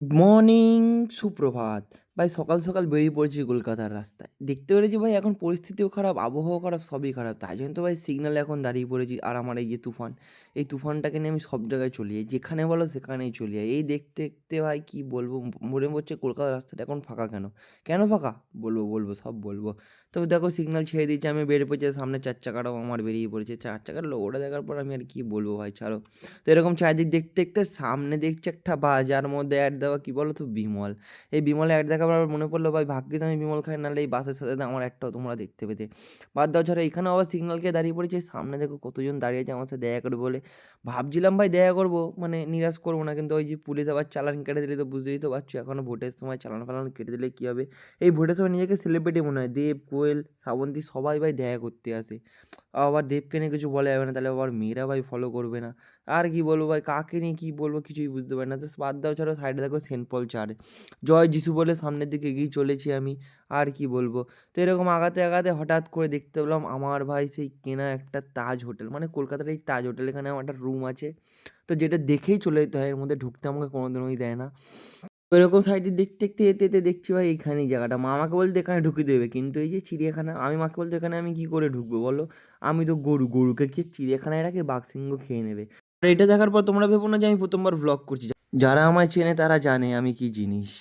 Morning, সুপ্রভাত। ভাই সকাল বেরিয়ে পড়েছি কলকাতার রাস্তায়। দেখতে পেরেছি ভাই এখন পরিস্থিতিও খারাপ, আবহাওয়াও খারাপ, সবই খারাপ। তাই জন্য তো ভাই সিগনালে এখন দাঁড়িয়ে পড়েছি। আর আমার এই যে তুফান, এই তুফানটাকে নিয়ে আমি সব জায়গায় চলে যাই। যেখানে বলো সেখানেই চলে যাই। এই দেখতে ভাই কি বলবো? মনে পড়ছে কলকাতার রাস্তাটা এখন ফাঁকা কেন? কেন ফাঁকা? বলবো, সব বলবো। তবে দেখো সিগনাল ছেড়ে দিয়েছে, আমি বেরিয়ে পড়েছি। সামনে ৪ চাকাটাও আমার বেরিয়ে পড়েছে। ৪ চাকার লোগোটা দেখার পর আমি আর কি বলবো ভাই ছাড়ো। তো এরকম চারিদিক দেখতে সামনে দেখছি একটা বাজার মধ্যে অ্যাড দেওয়া কি বলো তো বিমল। এই বিমলে অ্যাড দেখার পর মনে পড়লো ভাই ভাগ্যিস আমি বিমল খাই নাহলে এই বাসের সাথে আমার অ্যাডটাও তোমরা দেখতে পেতে। বাদ দাও ছাড়া এখানেও আবার সিগন্যালকে দাঁড়িয়ে পড়েছি সামনে দেখো কতজন দাঁড়িয়ে আছে আমার সাথে দেখা করবে বলে। ভাবছিলাম ভাই দেখা করবো মানে নিরাশ করবো না কিন্তু ওই যে পুলিশ আবার চালান কেটে দিলে তো বুঝতেই তো পারছো এখনও ভোটের সময় চালান ফালান কেটে দিলে কী হবে। এই ভোটের সময় নিজেকে সেলিব্রিটি মনে হয় দেব কোয়েল শ্রাবন্তী সবাই ভাই দেখা করতে আসে। আবার দেবকে নিয়ে কিছু বলা যাবে না তাহলে আবার মেয়েরা ভাই ফলো করবে না। আর কি বলবো ভাই কাকে নিয়ে কি বলবো কিছুই বুঝতে পারি না। জাস্ট বাদ দাও ছাড়াও সাইডে দেখো সেন্ট পল চার্চ। জয় যিশু বলে সামনের দিকে এগিয়ে চলেছি আমি। আর কি বলবো? তো এরকম আগাতে হঠাৎ করে দেখতে পেলাম আমার ভাই সেই কেনা একটা তাজ হোটেল। মানে কলকাতার এই তাজ হোটেল এখানে আমার একটা রুম আছে। তো যেটা দেখেই চলে যেতে হয় এর মধ্যে ঢুকতে আমাকে কোনোদিনই দেয় না। তো এরকম সাইডে দেখতে যেতে দেখছি ভাই এইখানেই জায়গাটা। মা আমাকে বলতো এখানে ঢুকিয়ে দেবে। কিন্তু এই যে চিড়িয়াখানা আমি মাকে বলতো এখানে আমি কি করে ঢুকবো বলো? আমি তো গরুকে কি চিড়িয়াখানায় রাখে বাঘ সিংহ খেয়ে নেবে। আর এটা দেখার পর তোমরা ভেবো না যে আমি ১ম বার ভ্লগ করছি। যারা আমায় চেনে তারা জানে আমি কি জিনিস।